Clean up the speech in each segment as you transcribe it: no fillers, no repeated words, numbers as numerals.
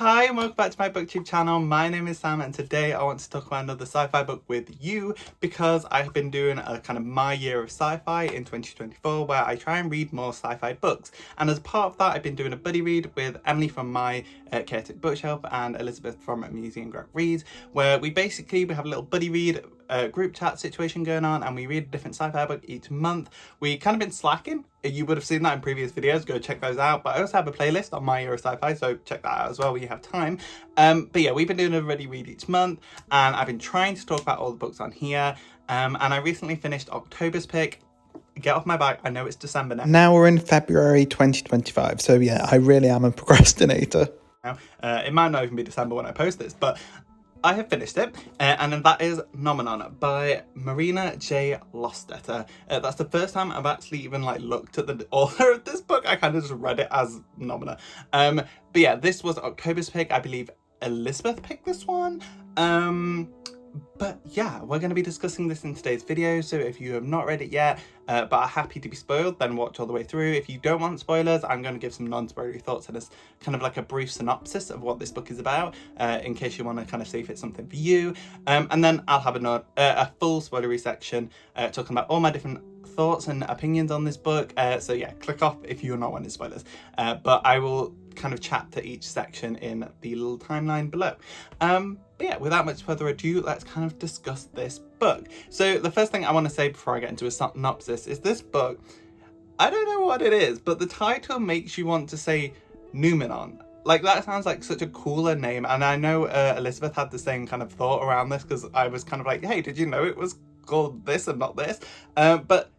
Hi and welcome back to my booktube channel. My name is Sam and today I want to talk about another sci-fi book with you because I have been doing a kind of My Year of Sci-fi in 2024 where I try and read more sci-fi books, and as part of that I've been doing a buddy read with Emily from my Chaotic Bookshelf and Elizabeth from Museum Greg Reads, where we have a little buddy read group chat situation going on and we read a different sci-fi book each month. We kind of been slacking. You would have seen that in previous videos, go check those out, but I also have a playlist on My Year of Sci-fi, so check that out as well when you have time. But yeah, we've been doing a buddy read each month and I've been trying to talk about all the books on here, and I recently finished October's pick. Get off my back, I know it's December now. Now we're in February 2025, so yeah, I really am a procrastinator. It might not even be December when I post this, but I have finished it, and then that is Noumenon by Marina J. Lostetter. That's the first time I've actually even looked at the author of this book. I kind of just read it as Noumena. But yeah, this was October's pick. I believe Elizabeth picked this one. But yeah, we're going to be discussing this in today's video, so if you have not read it yet but are happy to be spoiled, then watch all the way through. If you don't want spoilers, I'm going to give some non-spoilery thoughts and it's kind of like a brief synopsis of what this book is about, in case you want to kind of see if it's something for you. And then I'll have a full spoilery section talking about all my different thoughts and opinions on this book. So yeah, click off if you're not wanting spoilers. But I will kind of chat to each section in the little timeline below. But yeah, without much further ado, let's kind of discuss this book. So the first thing I want to say before I get into a synopsis is this book, I don't know what it is, but the title makes you want to say Noumenon. Like, that sounds like such a cooler name, and I know Elizabeth had the same kind of thought around this because I was kind of like, hey, did you know it was called this and not this? But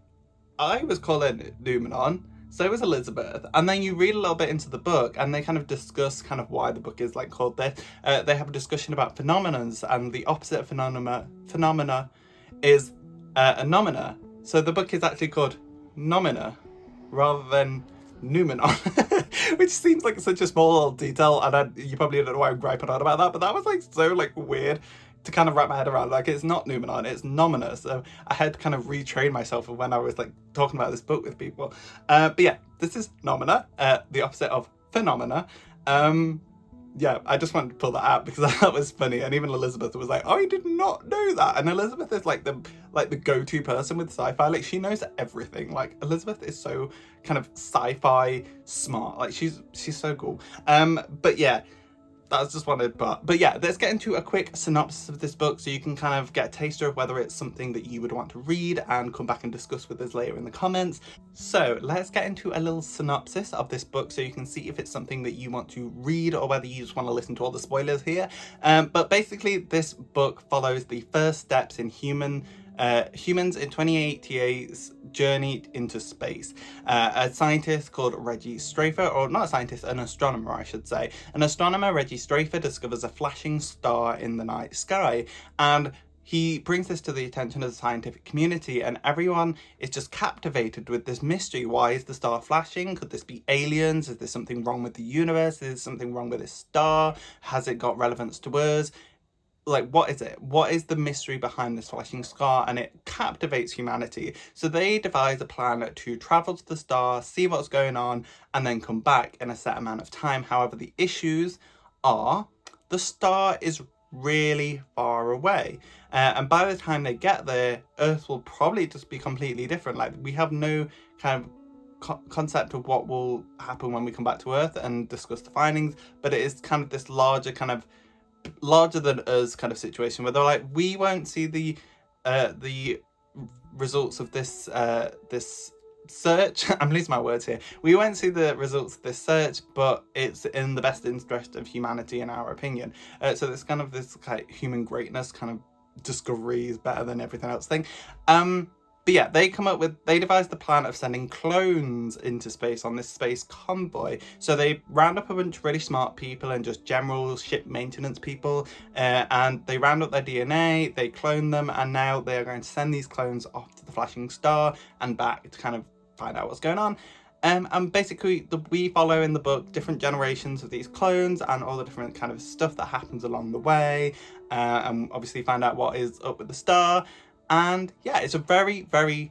I was calling it Noumenon, so was Elizabeth, and then you read a little bit into the book and they kind of discuss kind of why the book is called this. They have a discussion about phenomenons, and the opposite of phenomena is a noumena. So the book is actually called Noumena rather than Noumenon, which seems like such a small little detail, and you probably don't know why I'm griping on about that, but that was so weird to kind of wrap my head around. It's not Noumenon, it's Noumena. So I had to kind of retrain myself of when I was talking about this book with people. But yeah, this is Noumena, the opposite of phenomena. Yeah, I just wanted to pull that out because that was funny, and even Elizabeth was like, I did not know that. And Elizabeth is the go-to person with sci-fi. She knows everything. Elizabeth is so kind of sci-fi smart. She's so cool. But yeah, that's just one part. But yeah, let's get into a quick synopsis of this book so you can kind of get a taster of whether it's something that you would want to read and come back and discuss with us later in the comments. So let's get into a little synopsis of this book so you can see if it's something that you want to read or whether you just want to listen to all the spoilers here. But basically this book follows the first steps in humans in 2088's journey into space. A scientist called Reggie Strafer, or not a scientist, an astronomer I should say. An astronomer, Reggie Strafer, discovers a flashing star in the night sky, and he brings this to the attention of the scientific community, and everyone is just captivated with this mystery. Why is the star flashing? Could this be aliens? Is there something wrong with the universe? Is there something wrong with this star? Has it got relevance to us? What is it? What is the mystery behind this flashing star? And it captivates humanity. So they devise a plan to travel to the star, see what's going on, and then come back in a set amount of time. However, the issues are the star is really far away. And by the time they get there, Earth will probably just be completely different. We have no kind of concept of what will happen when we come back to Earth and discuss the findings, but it is kind of this larger than us kind of situation where they're we won't see the results of this this search. I'm losing my words here. We won't see the results of this search, but it's in the best interest of humanity in our opinion. So there's kind of this human greatness kind of discovery is better than everything else thing. But yeah, they devise the plan of sending clones into space on this space convoy. So they round up a bunch of really smart people and just general ship maintenance people, and they round up their DNA, they clone them, and now they are going to send these clones off to the flashing star and back to kind of find out what's going on. And basically we follow in the book different generations of these clones and all the different kind of stuff that happens along the way, and obviously find out what is up with the star. And yeah, it's a very, very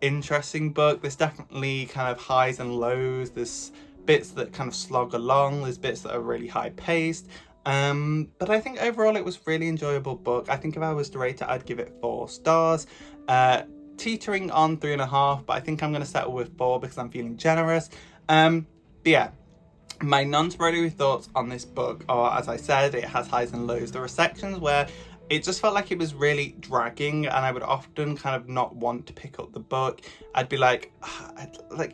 interesting book. There's definitely kind of highs and lows. There's bits that kind of slog along, there's bits that are really high paced. But I think overall it was a really enjoyable book. I think if I was to rate it, I'd give it 4 stars. Teetering on 3.5, but I think I'm going to settle with 4 because I'm feeling generous. But yeah, my non-spoilery thoughts on this book are, as I said, it has highs and lows. There are sections where it just felt like it was really dragging, and I would often kind of not want to pick up the book. I'd be like,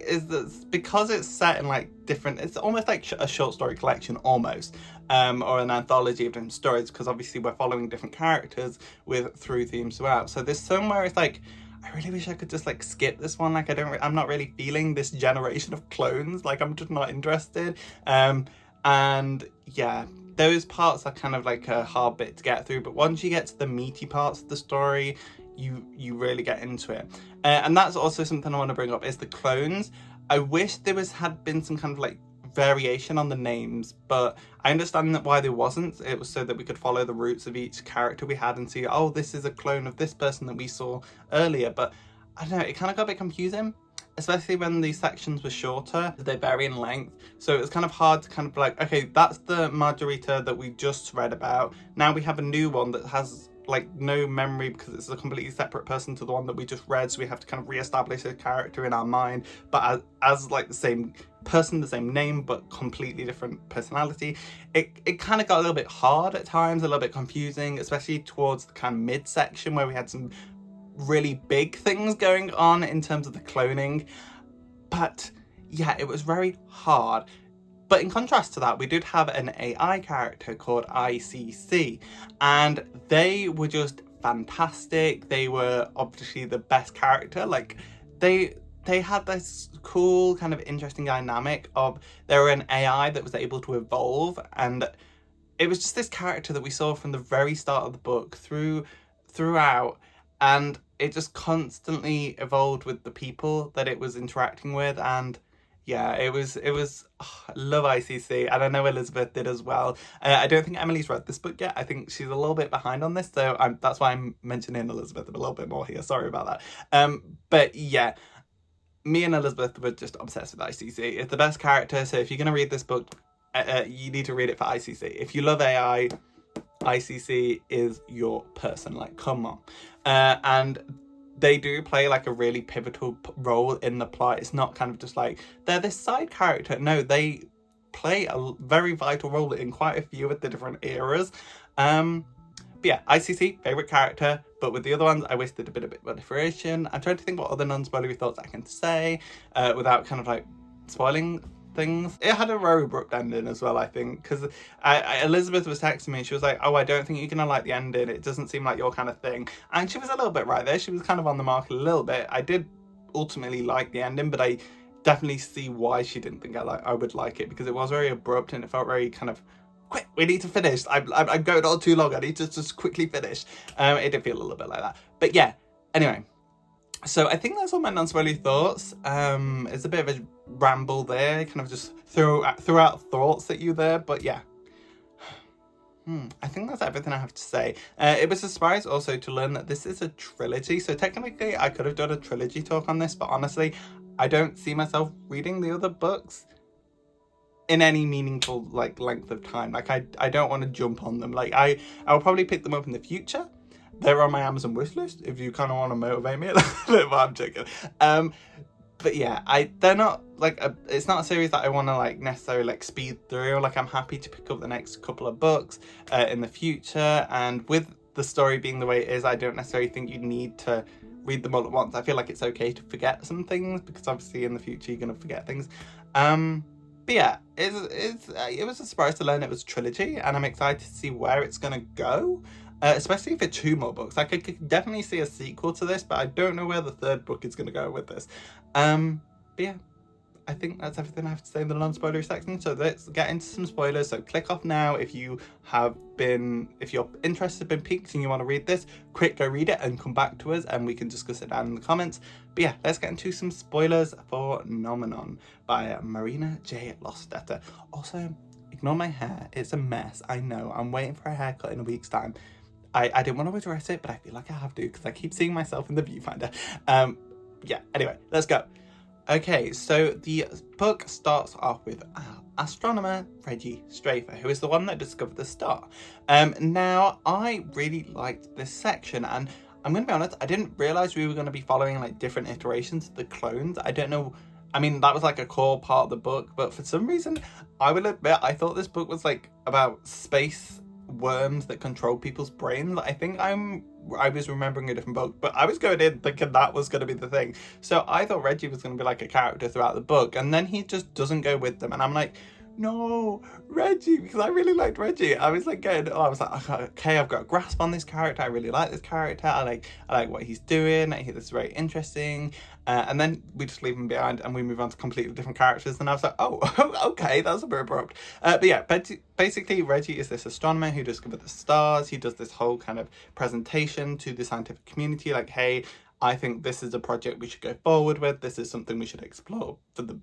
is this because it's set in like different, it's almost like a short story collection almost, or an anthology of different stories, because obviously we're following different characters with through themes throughout. So there's somewhere it's like, I really wish I could just like skip this one. Like I'm not really feeling this generation of clones. Like I'm just not interested. And yeah, those parts are kind of like a hard bit to get through. But once you get to the meaty parts of the story, you really get into it. And that's also something I want to bring up is the clones. I wish there had been some kind of like variation on the names, but I understand that why there wasn't. It was so that we could follow the roots of each character we had and see, oh, this is a clone of this person that we saw earlier. But I don't know, it kind of got a bit confusing, especially when these sections were shorter. They vary in length, so it was kind of hard to kind of like, okay, that's the Margarita that we just read about. Now we have a new one that has like no memory because it's a completely separate person to the one that we just read, so we have to kind of re-establish a character in our mind, but as like the same person, the same name, but completely different personality. It kind of got a little bit hard at times, a little bit confusing, especially towards the kind of mid-section where we had some really big things going on in terms of the cloning. But yeah, it was very hard. But in contrast to that, we did have an AI character called ICC, and they were just fantastic. They were obviously the best character. Like they had this cool kind of interesting dynamic of they were an AI that was able to evolve, and it was just this character that we saw from the very start of the book throughout, and it just constantly evolved with the people that it was interacting with. And yeah, it was I love ICC, and I know Elizabeth did as well. I don't think Emily's read this book yet. I think she's a little bit behind on this, so that's why I'm mentioning Elizabeth a little bit more here. Sorry about that. But yeah, me and Elizabeth were just obsessed with ICC. It's the best character, so if you're going to read this book, you need to read it for ICC. If you love AI, ICC is your person. Like, come on. And they do play like a really pivotal role in the plot. It's not kind of just like they're this side character. No, they play a very vital role in quite a few of the different eras. But yeah, ICC, favourite character. But with the other ones, I wish there'd been a bit more differentiation. I'm trying to think what other non-spoilery thoughts I can say without kind of like spoiling things. It had a very abrupt ending as well, I think, because Elizabeth was texting me. She was like, oh, I don't think you're gonna like the ending. It doesn't seem like your kind of thing. And she was a little bit right there. She was kind of on the mark a little bit. I did ultimately like the ending, but I definitely see why she didn't think I would like it, because it was very abrupt and it felt very kind of quick. We need to finish. I'm going on too long. I need to just quickly finish. It did feel a little bit like that. But yeah, anyway. So I think that's all my non-spoilery thoughts. It's a bit of a ramble there, kind of just threw out thoughts at you there, but yeah. I think that's everything I have to say. It was a surprise also to learn that this is a trilogy, so technically I could have done a trilogy talk on this, but honestly, I don't see myself reading the other books in any meaningful like length of time. Like I don't want to jump on them. Like I'll probably pick them up in the future. They're on my Amazon wish list if you kind of want to motivate me a little bit, but I'm joking. But yeah, they're not like it's not a series that I want to like necessarily like speed through. Like I'm happy to pick up the next couple of books in the future, and with the story being the way it is, I don't necessarily think you need to read them all at once. I feel like it's okay to forget some things, because obviously in the future you're gonna forget things. But yeah, it was a surprise to learn it was a trilogy, and I'm excited to see where it's gonna go. Especially for 2 more books. Like I could definitely see a sequel to this, but I don't know where the 3rd book is going to go with this. But yeah, I think that's everything I have to say in the non-spoilery section. So let's get into some spoilers. So click off now if your interest has been piqued and you want to read this. Quick, go read it and come back to us and we can discuss it down in the comments. But yeah, let's get into some spoilers for Noumenon by Marina J. Lostetter. Also, ignore my hair. It's a mess. I know. I'm waiting for a haircut in a week's time. I didn't want to address it, but I feel like I have to because I keep seeing myself in the viewfinder. Yeah, anyway, let's go. Okay, so the book starts off with astronomer Reggie Strafer, who is the one that discovered the star. Now, I really liked this section, and I'm going to be honest, I didn't realise we were going to be following like different iterations of the clones. I don't know, I mean, that was like a core part of the book, but for some reason, I will admit, I thought this book was like about space worms that control people's brains. I think I was remembering a different book, but I was going in thinking that was going to be the thing. So I thought Reggie was going to be like a character throughout the book, and then he just doesn't go with them, and I'm like, no, Reggie, because I really liked Reggie. I was like I was like, okay, I've got a grasp on this character. I really like this character. I like what he's doing. I think this is very interesting. And then we just leave him behind and we move on to completely different characters. And I was like, oh, okay, that's a bit abrupt. But yeah, basically Reggie is this astronomer who discovered the stars. He does this whole kind of presentation to the scientific community, like, hey, I think this is a project we should go forward with. This is something we should explore for the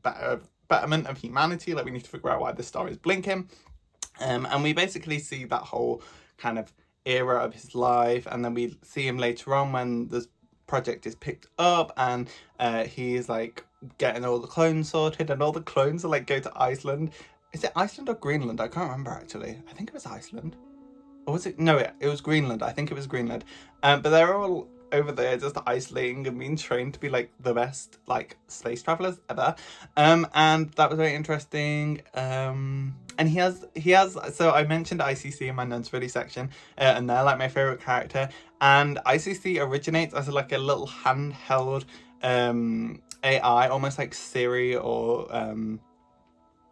betterment of humanity. Like, we need to figure out why this star is blinking. And we basically see that whole kind of era of his life, and then we see him later on when this project is picked up, and he's like getting all the clones sorted, and all the clones are like go to Iceland. Is it Iceland or Greenland? I can't remember actually. I think it was Iceland. Or was it? No, it was Greenland. I think it was Greenland. But they're all over there just isolating and being trained to be like the best like space travelers ever. And that was very interesting. And he has so I mentioned ICC in my Nuns Ready section, and they're like my favorite character. And ICC originates as like a little handheld AI, almost like Siri or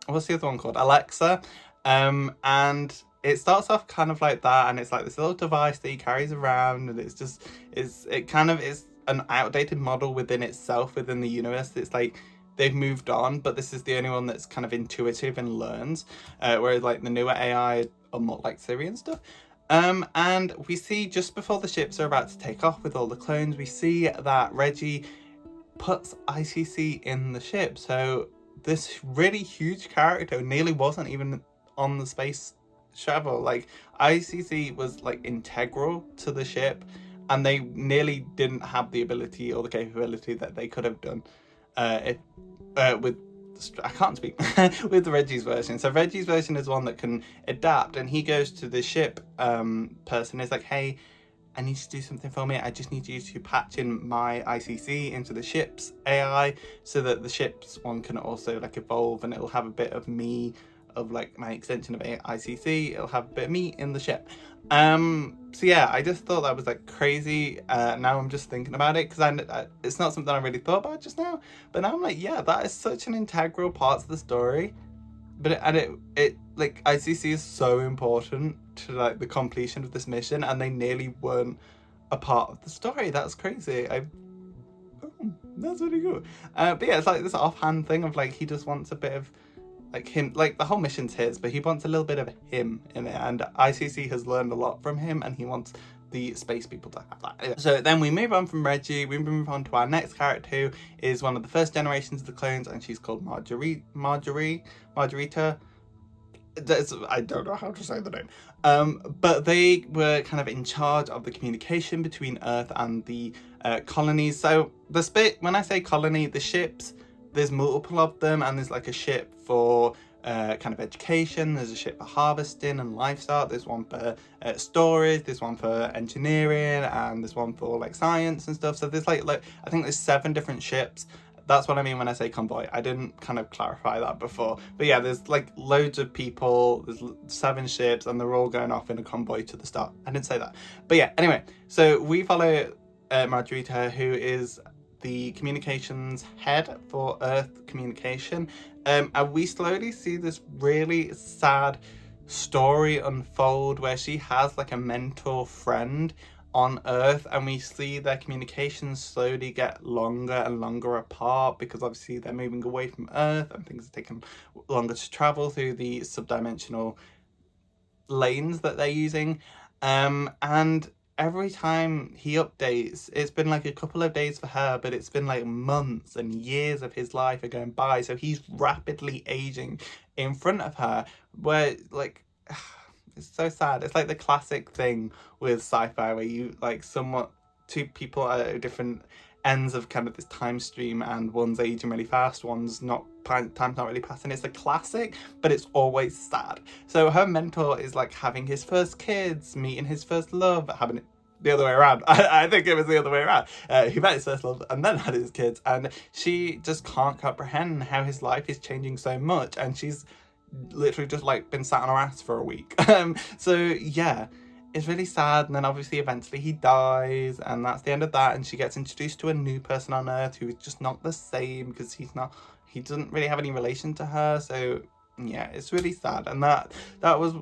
what's the other one called? Alexa. And it starts off kind of like that, and it's like this little device that he carries around, and it kind of is an outdated model within itself, within the universe. It's like they've moved on, but this is the only one that's kind of intuitive and learns, whereas like the newer AI are more like Siri and stuff. And we see just before the ships are about to take off with all the clones, we see that Reggie puts ICC in the ship. So this really huge character nearly wasn't even on the space shuttle. Like, ICC was like integral to the ship, and they nearly didn't have the ability or the capability that they could have done with I can't speak with Reggie's version. So Reggie's version is one that can adapt, and he goes to the ship person. Is like, hey, I need to do something for me. I just need you to patch in my ICC into the ship's AI so that the ship's one can also like evolve, and it'll have a bit of me, of like my extension of ICC. It'll have a bit of me in the ship. So yeah, I just thought that was like crazy. Now I'm just thinking about it, because it's not something I really thought about just now, but now I'm like, yeah, that is such an integral part of the story. But it like ICC is so important to like the completion of this mission, and they nearly weren't a part of the story. That's crazy. That's really cool. But yeah, it's like this offhand thing of like, he just wants a bit of like him, like the whole mission's his, but he wants a little bit of him in it, and ICC has learned a lot from him, and he wants the space people to have that. Anyway, so then we move on from Reggie, we move on to our next character, who is one of the first generations of the clones, and she's called Margarita. I don't know how to say the name. But they were kind of in charge of the communication between Earth and the colonies. So when I say colony, the ships, there's multiple of them, and there's like a ship for kind of education, there's a ship for harvesting and livestock, there's one for storage, there's one for engineering, and there's one for like science and stuff. So there's like I think there's 7 different ships. That's what I mean when I say convoy. I didn't kind of clarify that before. But yeah, there's like loads of people, there's 7 ships, and they're all going off in a convoy to the start. I didn't say that. But yeah, anyway, so we follow Margarita, who is the communications head for Earth communication. And we slowly see this really sad story unfold where she has like a mentor friend on Earth, and we see their communications slowly get longer and longer apart, because obviously they're moving away from Earth and things are taking longer to travel through the subdimensional lanes that they're using. And every time he updates, it's been like a couple of days for her, but it's been like months and years of his life are going by. So he's rapidly aging in front of her, where like, it's so sad. It's like the classic thing with sci-fi where you like two people at a different ends of kind of this time stream, and one's aging really fast, one's not, time's not really passing. It's a classic, but it's always sad. So her mentor is like having his first kids, meeting his first love, having it the other way around. I think it was the other way around. He met his first love and then had his kids, and she just can't comprehend how his life is changing so much, and she's literally just like been sat on her ass for a week. So yeah, it's really sad. And then obviously eventually he dies, and that's the end of that, and she gets introduced to a new person on Earth who is just not the same, because he doesn't really have any relation to her. So yeah, it's really sad. And that was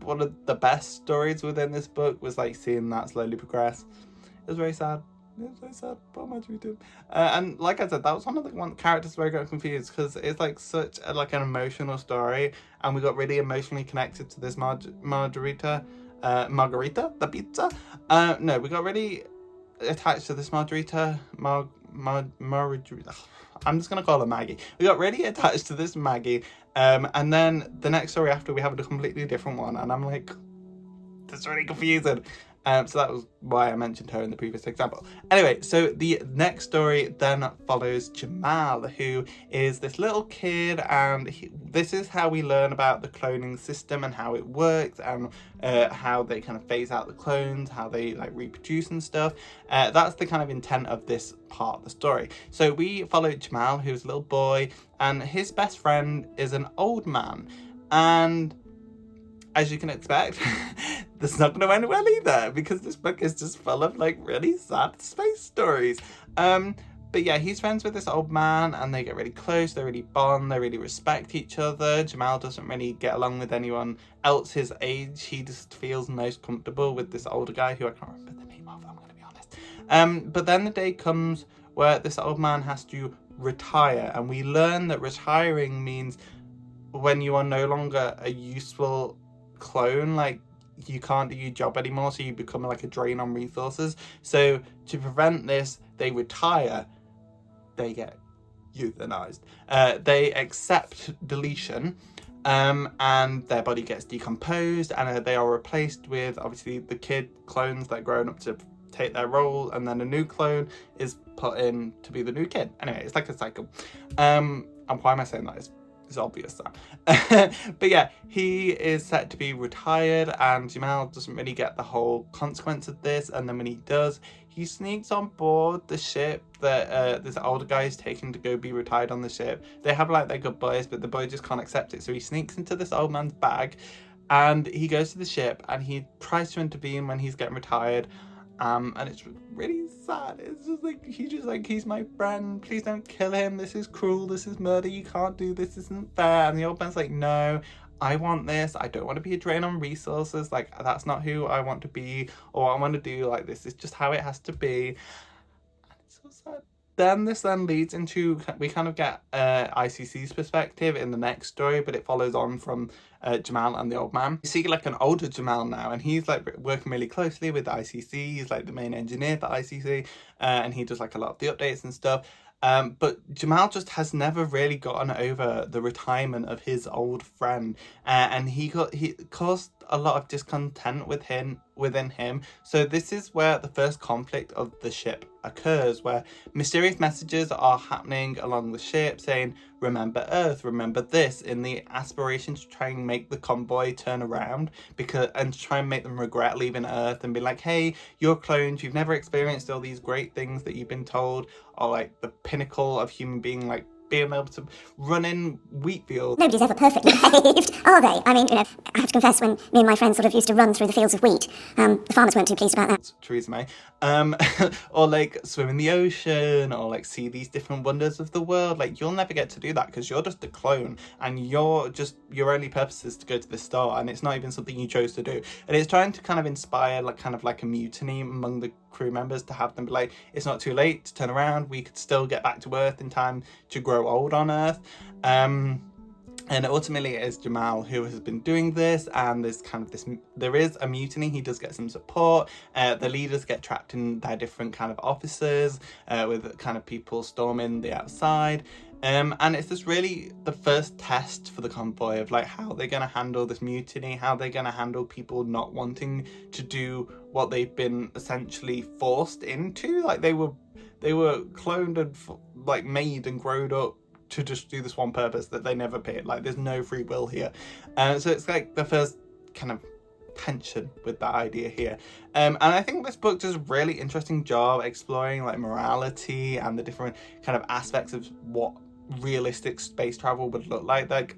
one of the best stories within this book, was like seeing that slowly progress. It was very sad. It was very sad, but much we did. And like I said, that was one of the characters where I got confused, because it's like such like an emotional story, and we got really emotionally connected to this Margarita, the pizza. No, we got really attached to this Margarita. I'm just gonna call her Maggie. We got really attached to this Maggie, and then the next story after, we have a completely different one, and I'm like, that's really confusing. So that was why I mentioned her in the previous example. Anyway, so the next story then follows Jamal, who is this little kid, and this is how we learn about the cloning system and how it works, and how they kind of phase out the clones, how they like reproduce and stuff. That's the kind of intent of this part of the story. So we follow Jamal, who's a little boy, and his best friend is an old man, and as you can expect, this is not going to end well either, because this book is just full of like really sad space stories. But yeah, he's friends with this old man, and they get really close, they really bond, they really respect each other. Jamal doesn't really get along with anyone else his age. He just feels most comfortable with this older guy, who I can't remember the name of, I'm going to be honest. But then the day comes where this old man has to retire, and we learn that retiring means when you are no longer a useful clone, like you can't do your job anymore, so you become like a drain on resources. So to prevent this, they retire, they get euthanized, they accept deletion, and their body gets decomposed, and they are replaced with obviously the kid clones that are grown up to take their role, and then a new clone is put in to be the new kid. Anyway, it's like a cycle. And why am I saying that? It's obvious that. But yeah, he is set to be retired, and Jamal doesn't really get the whole consequence of this, and then when he does, he sneaks on board the ship that this older guy is taking to go be retired on the ship. They have like their goodbyes, but the boy just can't accept it, so he sneaks into this old man's bag, and he goes to the ship, and he tries to intervene when he's getting retired. And it's really sad. It's just like, he's my friend, please don't kill him, this is cruel, this is murder, you can't do this, isn't fair. And the old man's like, no, I want this, I don't want to be a drain on resources, like that's not who I want to be, or what I want to do, like this is just how it has to be. And it's so sad. Then this leads into, we kind of get ICC's perspective in the next story, but it follows on from Jamal and the old man. You see like an older Jamal now, and he's like working really closely with the ICC. He's like the main engineer for ICC, and he does like a lot of the updates and stuff. But Jamal just has never really gotten over the retirement of his old friend, and he caused a lot of discontent within him. So this is where the first conflict of the ship occurs, where mysterious messages are happening along the ship saying, remember Earth, remember this, in the aspiration to try and make the convoy turn around, and to try and make them regret leaving Earth and be like, hey, you're clones, you've never experienced all these great things that you've been told, or like the pinnacle of human being, like being able to run in wheat fields. Nobody's ever perfectly behaved, are they? I mean, I have to confess, when me and my friends sort of used to run through the fields of wheat, the farmers weren't too pleased about that. Theresa May. Or like swim in the ocean, or like see these different wonders of the world. Like you'll never get to do that, because you're just a clone, and your only purpose is to go to the star, and it's not even something you chose to do. And it's trying to kind of inspire like kind of like a mutiny among the crew members, to have them be like, it's not too late to turn around, we could still get back to Earth in time to grow old on Earth. And ultimately it is Jamal who has been doing this, and there is a mutiny. He does get some support. The leaders get trapped in their different kind of offices, with kind of people storming the outside. And it's just really the first test for the convoy of like how they're going to handle this mutiny, how they're going to handle people not wanting to do what they've been essentially forced into. Like they were cloned and like made and grown up to just do this one purpose that they never picked. Like there's no free will here. So it's like the first kind of tension with that idea here. And I think this book does a really interesting job exploring like morality and the different kind of aspects of what realistic space travel would look like. Like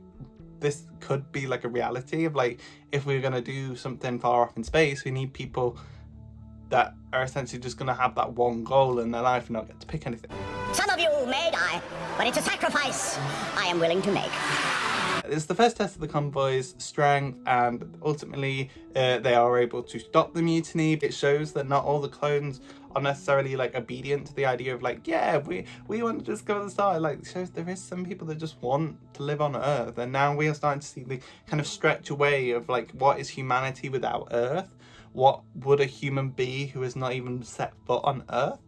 this could be like a reality of like, if we're going to do something far off in space, we need people that are essentially just going to have that one goal in their life and not get to pick anything. Some of you may die, but it's a sacrifice I am willing to make. It's the first test of the convoy's strength, and ultimately they are able to stop the mutiny. It shows that not all the clones are necessarily like obedient to the idea of like, yeah, we want to just go to the star. Like it shows there is some people that just want to live on Earth, and now we are starting to see the kind of stretch away of like, what is humanity without Earth? What would a human be who has not even set foot on Earth?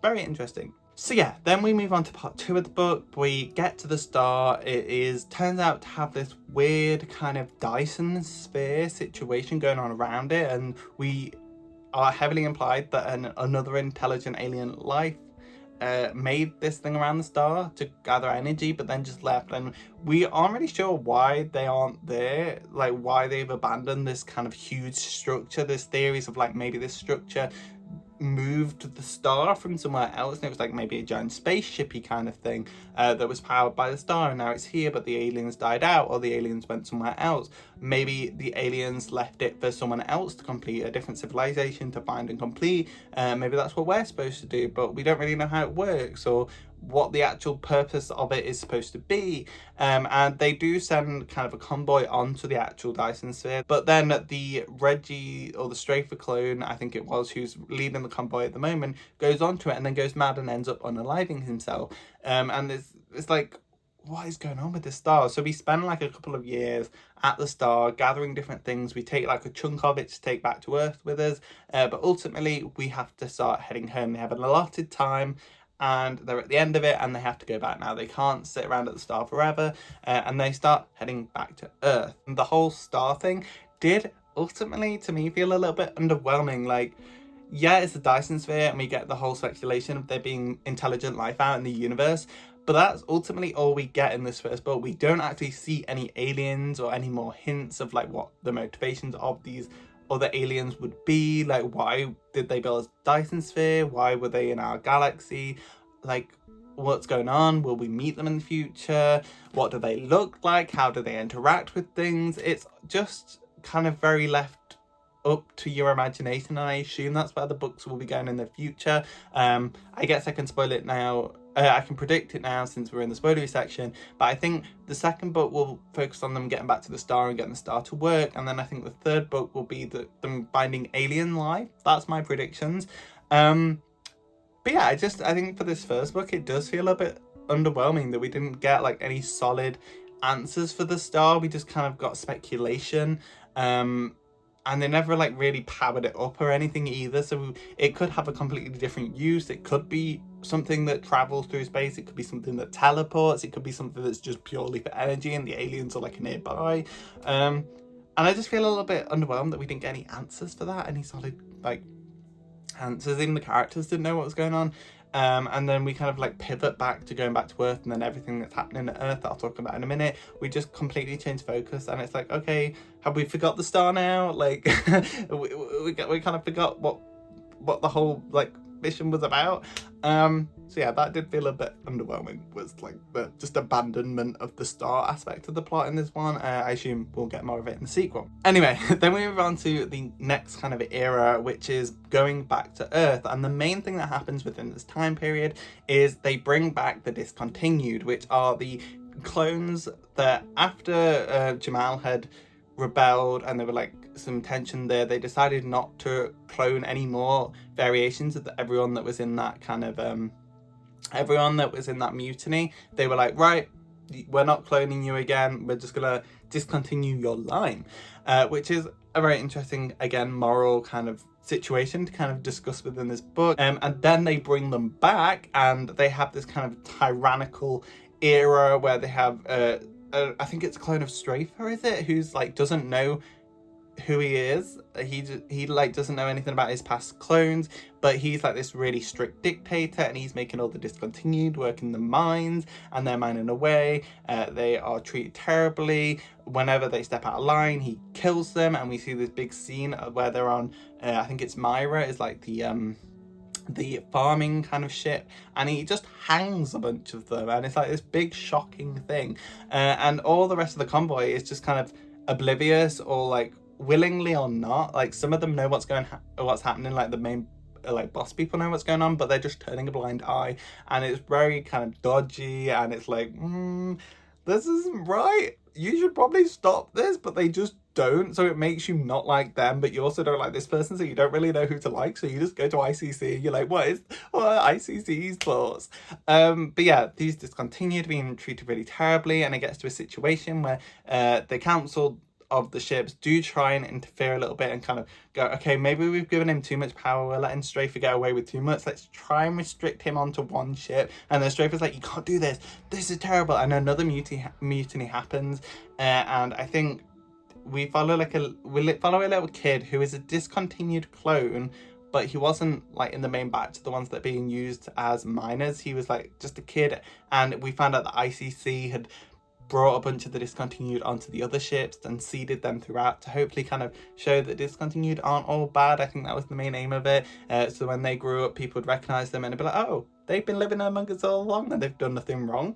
Very interesting. So yeah, then we move on to part 2 of the book. We get to the star. It turns out to have this weird kind of Dyson sphere situation going on around it, and we are heavily implied that another intelligent alien life made this thing around the star to gather energy, but then just left, and we aren't really sure why they aren't there, like why they've abandoned this kind of huge structure. There's theories of like maybe this structure moved the star from somewhere else, and it was like maybe a giant spaceshipy kind of thing that was powered by the star, and now it's here, but the aliens died out, or the aliens went somewhere else. Maybe the aliens left it for someone else to complete, a different civilization to find and complete. Maybe that's what we're supposed to do, but we don't really know how it works or what the actual purpose of it is supposed to be. And they do send kind of a convoy onto the actual Dyson sphere, but then the Reggie, or the Strafer clone, I think it was, who's leading the convoy at the moment, goes onto it and then goes mad and ends up unaliving himself. And it's like, what is going on with this star? So we spend like a couple of years at the star gathering different things. We take like a chunk of it to take back to Earth with us, but ultimately we have to start heading home. They have an allotted time, and they're at the end of it, and they have to go back now. They can't sit around at the star forever, and they start heading back to Earth. And the whole star thing did ultimately, to me, feel a little bit underwhelming. Like, yeah, it's a Dyson sphere, and we get the whole speculation of there being intelligent life out in the universe, but that's ultimately all we get in this first book. We don't actually see any aliens or any more hints of like what the motivations of these other aliens would be. Like, why did they build a Dyson sphere? Why were they in our galaxy? Like, what's going on? Will we meet them in the future? What do they look like? How do they interact with things? It's just kind of very left up to your imagination, and I assume that's where the books will be going in the future. I guess I can spoil it now. I can predict it now since we're in the spoilery section, but I think the second book will focus on them getting back to the star and getting the star to work, and then I think the third book will be them finding alien life. That's my predictions. But yeah, I think for this first book it does feel a bit underwhelming that we didn't get like any solid answers for the star. We just kind of got speculation, and they never like really powered it up or anything either, so it could have a completely different use. It could be something that travels through space, it could be something that teleports, it could be something that's just purely for energy and the aliens are like nearby. And I just feel a little bit underwhelmed that we didn't get any answers for that, any solid like answers. Even the characters didn't know what was going on. And then we kind of like pivot back to going back to Earth, and then everything that's happening at Earth that I'll talk about in a minute, we just completely change focus, and it's like, okay, have we forgot the star now? Like we kind of forgot what the whole like mission was about. So yeah, that did feel a bit underwhelming, was like the just abandonment of the star aspect of the plot in this one. I assume we'll get more of it in the sequel. Anyway, then we move on to the next kind of era, which is going back to Earth, and the main thing that happens within this time period is they bring back the discontinued, which are the clones that after Jamal had rebelled and there were like some tension there, they decided not to clone any more variations of everyone that was in that kind of everyone that was in that mutiny. They were like, right, we're not cloning you again, we're just gonna discontinue your line, which is a very interesting, again, moral kind of situation to kind of discuss within this book. And then they bring them back, and they have this kind of tyrannical era where they have I think it's a clone of Strafer, is it, who's like doesn't know who he is. He like doesn't know anything about his past clones, but he's like this really strict dictator, and he's making all the discontinued work in the mines, and they're mining away. They are treated terribly. Whenever they step out of line, he kills them, and we see this big scene where they're on I think it's Myra is like the farming kind of ship, and he just hangs a bunch of them, and it's like this big shocking thing, and all the rest of the convoy is just kind of oblivious, or like willingly or not. Like some of them know what's happening, like the main like boss people know what's going on, but they're just turning a blind eye, and it's very kind of dodgy, and it's like this isn't right, you should probably stop this, but they just don't. So it makes you not like them, but you also don't like this person, so you don't really know who to like, so you just go to ICC and you're like, what are ICC's thoughts? But yeah, these discontinued being treated really terribly, and it gets to a situation where the council of the ships do try and interfere a little bit and kind of go, okay, maybe we've given him too much power, we're letting Strafer get away with too much, let's try and restrict him onto one ship. And then Strafer's like, you can't do this is terrible, and another mutiny happens, and I think we follow a little kid who is a discontinued clone, but he wasn't like in the main batch of the ones that are being used as miners. He was like just a kid, and we found out that ICC had brought a bunch of the discontinued onto the other ships and seeded them throughout to hopefully kind of show that discontinued aren't all bad. I think that was the main aim of it. So when they grew up, people would recognise them and be like, oh, they've been living among us all along and they've done nothing wrong.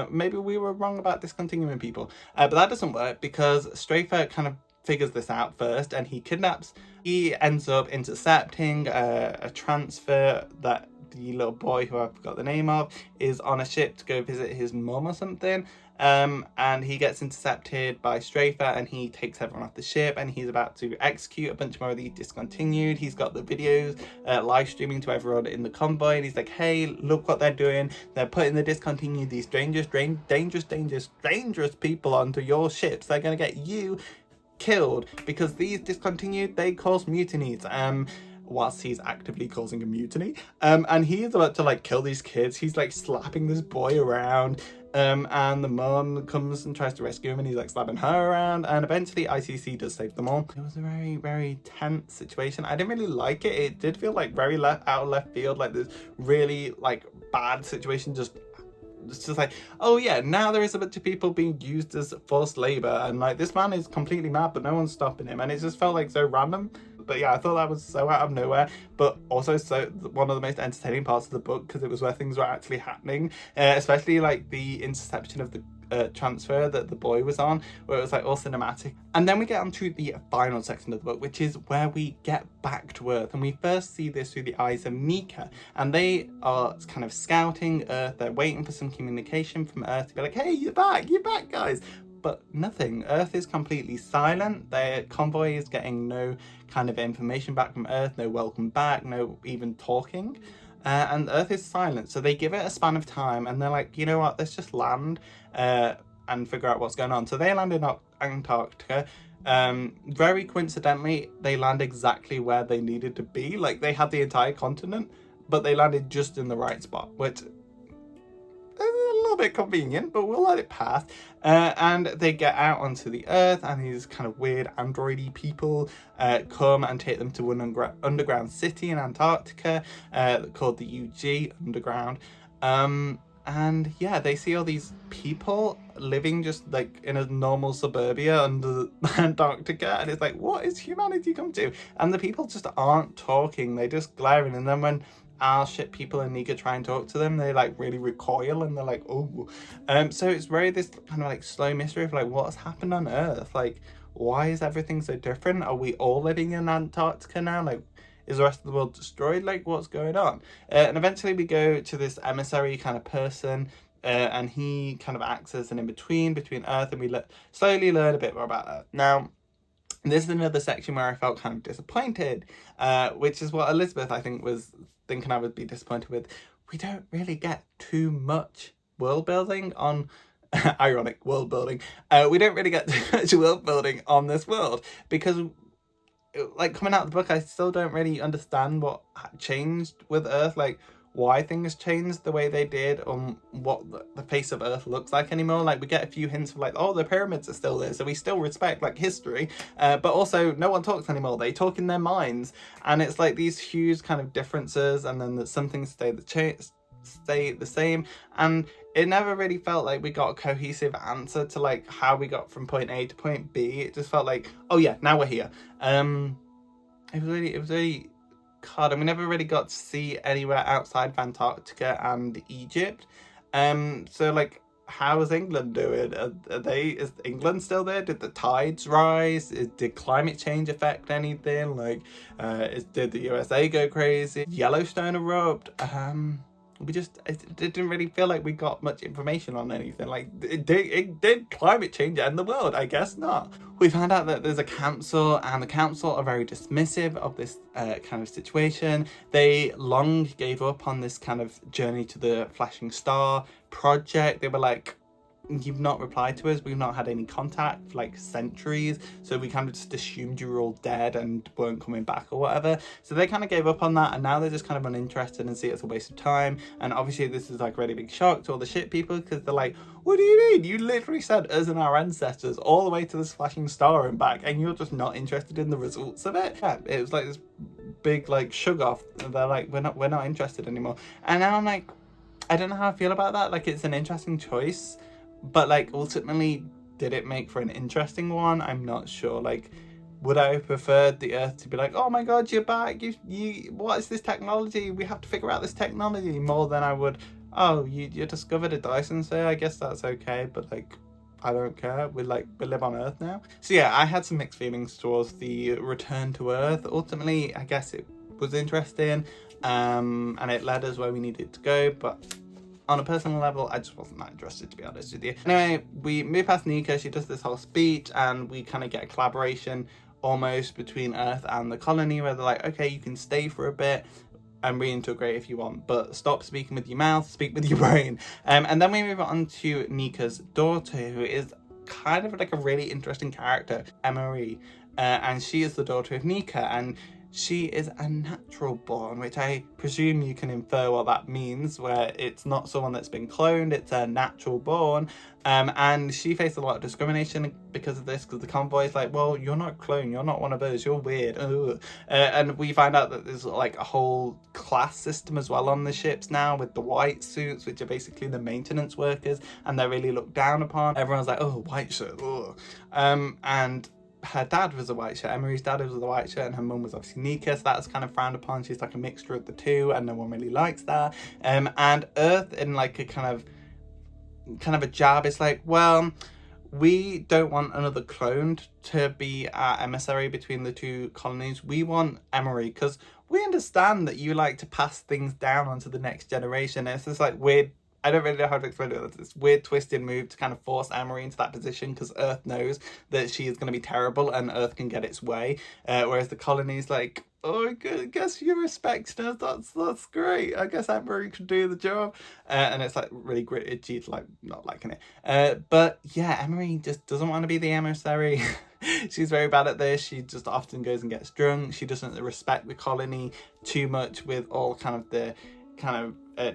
Maybe we were wrong about discontinuing people. But that doesn't work because Strafer kind of figures this out first, and he ends up intercepting a transfer that the little boy, who I forgot the name of, is on a ship to go visit his mum or something. And he gets intercepted by Strafer, and he takes everyone off the ship, and he's about to execute a bunch more of the discontinued. He's got the videos live streaming to everyone in the convoy, and he's like, hey, look what they're doing, they're putting the discontinued, these dangerous people onto your ships, they're gonna get you killed because these discontinued, they cause mutinies. Whilst he's actively causing a mutiny, and he is about to like kill these kids. He's like slapping this boy around, and the mum comes and tries to rescue him, and he's like slapping her around, and eventually ICC does save them all. It was a very, very tense situation. I didn't really like it. It did feel like very out of left field, like this really like bad situation it's just like, oh yeah, now there is a bunch of people being used as forced labor, and like this man is completely mad but no one's stopping him, and it just felt like so random. But yeah, I thought that was so out of nowhere, but also so one of the most entertaining parts of the book, because it was where things were actually happening, especially like the interception of the transfer that the boy was on, where it was like all cinematic. And then we get onto the final section of the book, which is where we get back to Earth, and we first see this through the eyes of Mika, and they are kind of scouting Earth. They're waiting for some communication from Earth to be like, hey, you're back guys. But nothing. Earth is completely silent. Their convoy is getting no kind of information back from Earth, no welcome back, no even talking. And Earth is silent. So they give it a span of time, and they're like, you know what, let's just land and figure out what's going on. So they land in Antarctica. Very coincidentally, they land exactly where they needed to be. Like, they had the entire continent, but they landed just in the right spot, which a little bit convenient, but we'll let it pass. And they get out onto the Earth, and these kind of weird androidy people come and take them to an underground city in Antarctica called the UG Underground. And yeah, they see all these people living just like in a normal suburbia under Antarctica, and it's like, what is humanity come to? And the people just aren't talking, they're just glaring. And then when our ship people and Nika try and talk to them, they like really recoil, and they're like, oh. So it's very this kind of like slow mystery of like, what's happened on Earth? Like, why is everything so different? Are we all living in Antarctica now? Like, is the rest of the world destroyed? Like, what's going on? And eventually we go to this emissary kind of person, and he kind of acts as an in-between between Earth, and we slowly learn a bit more about Earth. Now, this is another section where I felt kind of disappointed, which is what Elizabeth, I think, was thinking I would be disappointed with. We don't really get too much world building on ironic world building. We don't really get too much world building on this world, because like coming out of the book, I still don't really understand what changed with Earth. Like, why things changed the way they did, what the face of Earth looks like anymore. Like, we get a few hints of like, oh, the pyramids are still there, so we still respect like history, but also no one talks anymore. They talk in their minds, and it's like these huge kind of differences, and then that some things stay the same, and it never really felt like we got a cohesive answer to like how we got from point A to point B. It just felt like, oh yeah, now we're here. It was really hard, and we never really got to see anywhere outside of Antarctica and Egypt. So like, how is England doing? Is England still there? Did the tides rise? Did climate change affect anything? Like, did the USA go crazy? Yellowstone erupt? It didn't really feel like we got much information on anything. Like, did climate change end the world? I guess not. We found out that there's a council, and the council are very dismissive of this kind of situation. They long gave up on this kind of journey to the flashing star project. They were like, you've not replied to us, we've not had any contact for like centuries, so we kind of just assumed you were all dead and weren't coming back or whatever. So they kind of gave up on that, and now they're just kind of uninterested and see it's a waste of time. And obviously this is like a really big shock to all the ship people, because they're like, what do you mean? You literally sent us and our ancestors all the way to this flashing star and back, and you're just not interested in the results of it? Yeah, it was like this big like shug off. They're like, we're not interested anymore. And now I'm like, I don't know how I feel about that. Like, it's an interesting choice, but like, ultimately, did it make for an interesting one? I'm not sure. Like, would I have preferred the Earth to be like, oh my god, you're back, you what is this technology, we have to figure out this technology, more than I would, oh, you discovered a Dyson sphere, I guess that's okay, but like, I don't care, we live on Earth now. So yeah, I had some mixed feelings towards the return to Earth. Ultimately, I guess it was interesting, and it led us where we needed to go, but on a personal level, I just wasn't that interested, to be honest with you. Anyway, we move past Nika, she does this whole speech, and we kind of get a collaboration almost between Earth and the colony, where they're like, okay, you can stay for a bit and reintegrate if you want, but stop speaking with your mouth, speak with your brain. And then we move on to Nika's daughter, who is kind of like a really interesting character, Emery, and she is the daughter of Nika, and she is a natural born, which I presume you can infer what that means, where it's not someone that's been cloned, it's a natural born. And she faced a lot of discrimination because of this, because the convoy is like, well, you're not cloned, you're not one of us, you're weird. And we find out that there's like a whole class system as well on the ships now, with the white suits, which are basically the maintenance workers, and they're really looked down upon. Everyone's like, oh, white shirt, and her dad was a white shirt. Emery's dad was a white shirt, and her mum was obviously Nika, so that's kind of frowned upon. She's like a mixture of the two, and no one really likes that. And Earth, in like a kind of a jab, is like, well, we don't want another clone to be our emissary between the two colonies. We want Emery, because we understand that you like to pass things down onto the next generation. And it's just like weird, I don't really know how to explain it. It's this weird twisted move to kind of force Emery into that position, because Earth knows that she is going to be terrible and Earth can get its way. Whereas the colony's like, oh, I guess you respect us. That's great. I guess Emery can do the job. And it's like really gritted. She's like not liking it. But yeah, Emery just doesn't want to be the emissary. She's very bad at this. She just often goes and gets drunk. She doesn't respect the colony too much, with all kind of the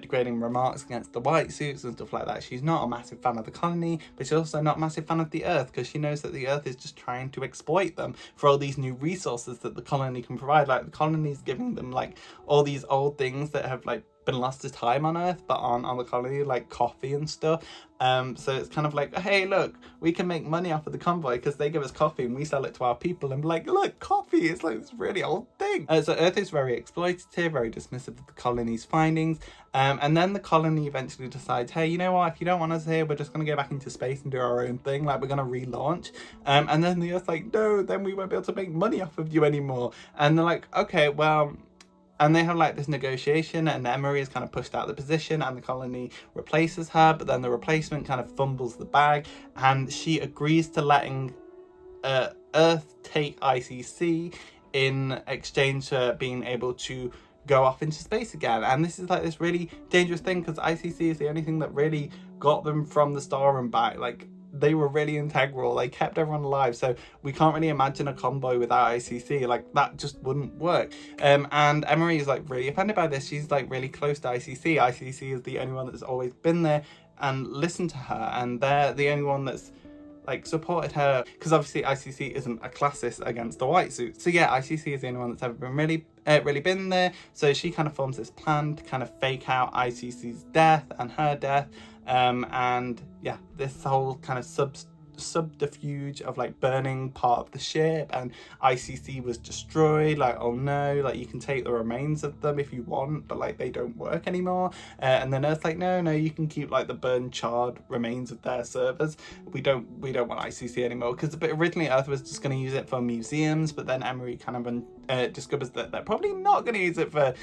degrading remarks against the white suits and stuff like that. She's not a massive fan of the colony, but she's also not a massive fan of the Earth, because she knows that the Earth is just trying to exploit them for all these new resources that the colony can provide. Like, the colony's giving them like all these old things that have like been lost to time on Earth but aren't on the colony, like coffee and stuff. So it's kind of like, hey, look, we can make money off of the convoy because they give us coffee and we sell it to our people, and like, look, coffee is like this really old thing. So Earth is very exploitative, very dismissive of the colony's findings, and then the colony eventually decides, hey, you know what, if you don't want us here, we're just going to go back into space and do our own thing, like we're going to relaunch. And then the Earth's like, no, then we won't be able to make money off of you anymore. And they're like, okay, well. And they have like this negotiation, and Emery is kind of pushed out of the position, and the colony replaces her, but then the replacement kind of fumbles the bag, and she agrees to letting Earth take ICC in exchange for being able to go off into space again. And this is like this really dangerous thing, because ICC is the only thing that really got them from the star and back. Like, they were really integral. They kept everyone alive. So we can't really imagine a convoy without ICC. Like, that just wouldn't work. And Emery is like really offended by this. She's like really close to ICC. ICC is the only one that's always been there and listened to her, and they're the only one that's like supported her, because obviously ICC isn't a classist against the white suit. So yeah, ICC is the only one that's ever been really been there. So she kind of forms this plan to kind of fake out ICC's death and her death, and yeah, this whole kind of subterfuge of like burning part of the ship, and ICC was destroyed. Like, oh no, like you can take the remains of them if you want, but like they don't work anymore. And then Earth's like, no, you can keep like the burned, charred remains of their servers. We don't want ICC anymore, because originally Earth was just going to use it for museums, but then Emery kind of discovers that they're probably not going to use it for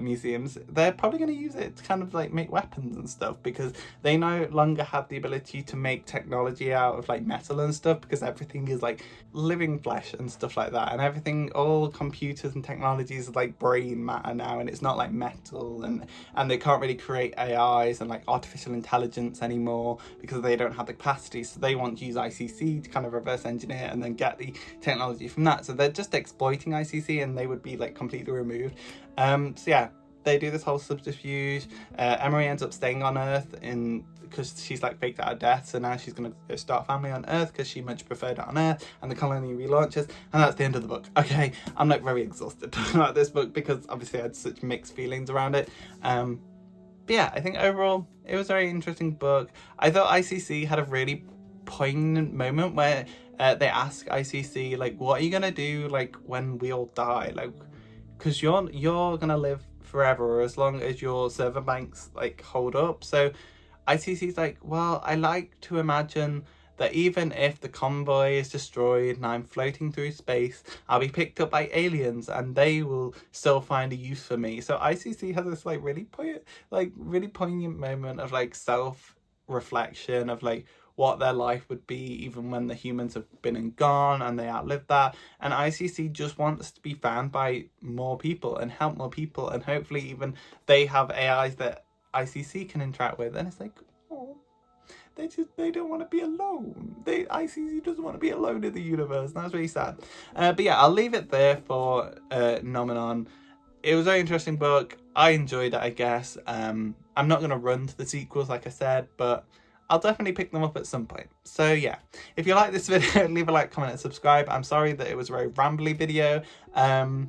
museums. They're probably going to use it to kind of like make weapons and stuff, because they no longer have the ability to make technology out of like metal and stuff, because everything is like living flesh and stuff like that, and everything, all computers and technologies are like brain matter now, and it's not like metal, and they can't really create AIs and like artificial intelligence anymore because they don't have the capacity. So they want to use ICC to kind of reverse engineer and then get the technology from that. So they're just exploiting ICC, and they would be like completely removed. So yeah, they do this whole subterfuge. Emery ends up staying on Earth because she's like faked out her death, so now she's going to go start a family on Earth because she much preferred it on Earth, and the colony relaunches, and that's the end of the book. Okay, I'm like very exhausted talking about this book because obviously I had such mixed feelings around it. But yeah, I think overall it was a very interesting book. I thought ICC had a really poignant moment where they ask ICC like, what are you gonna do like when we all die, like, because you're gonna live forever as long as your server banks like hold up. So ICC's like, well, I like to imagine that even if the convoy is destroyed and I'm floating through space, I'll be picked up by aliens and they will still find a use for me. So ICC has this like really poignant moment of like self-reflection of like what their life would be even when the humans have been and gone and they outlived that. And ICC just wants to be found by more people and help more people, and hopefully even they have AIs that ICC can interact with. And it's like, oh, they don't want to be alone. ICC doesn't want to be alone in the universe, and that's really sad. But yeah, I'll leave it there for Noumenon. It was a very interesting book. I enjoyed it, I guess. I'm not going to run to the sequels, like I said, but I'll definitely pick them up at some point. So yeah, if you like this video, leave a like, comment, and subscribe. I'm sorry that it was a very rambly video. But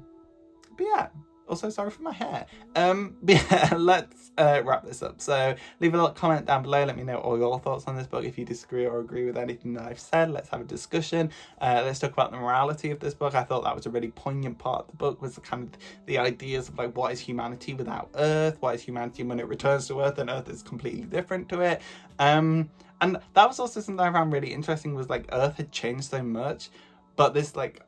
yeah, also sorry for my hair. But yeah, let's wrap this up. So leave a comment down below. Let me know all your thoughts on this book. If you disagree or agree with anything that I've said, let's have a discussion. Let's talk about the morality of this book. I thought that was a really poignant part of the book, was the kind of the ideas of like, what is humanity without Earth? What is humanity when it returns to Earth and Earth is completely different to it? And that was also something I found really interesting, was like Earth had changed so much, but this like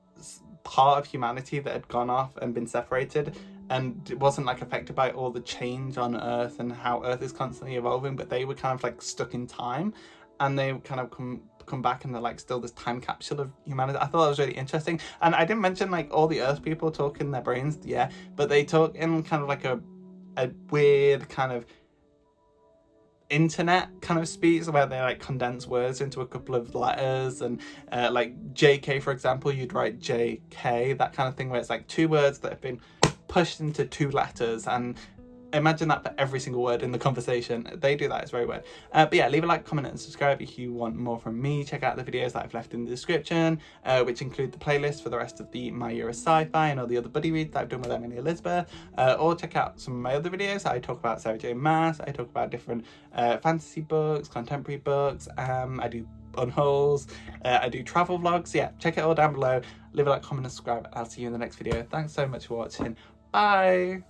part of humanity that had gone off and been separated, and it wasn't like affected by all the change on Earth and how Earth is constantly evolving, but they were kind of like stuck in time, and they kind of come back and they're like still this time capsule of humanity. I thought that was really interesting. And I didn't mention like all the Earth people talk in their brains, yeah, but they talk in kind of like a weird kind of internet kind of speech where they like condense words into a couple of letters, and like JK, for example, you'd write JK, that kind of thing, where it's like two words that have been pushed into two letters, and imagine that for every single word in the conversation. They do that, it's very weird. But yeah, leave a like, comment, and subscribe if you want more from me. Check out the videos that I've left in the description, which include the playlist for the rest of the My Year of Sci-fi and all the other buddy reads that I've done with Emily Elizabeth. Or check out some of my other videos. I talk about Sarah J. Maas, I talk about different fantasy books, contemporary books, I do unhauls, I do travel vlogs. Yeah, check it all down below. Leave a like, comment, and subscribe. I'll see you in the next video. Thanks so much for watching. Bye!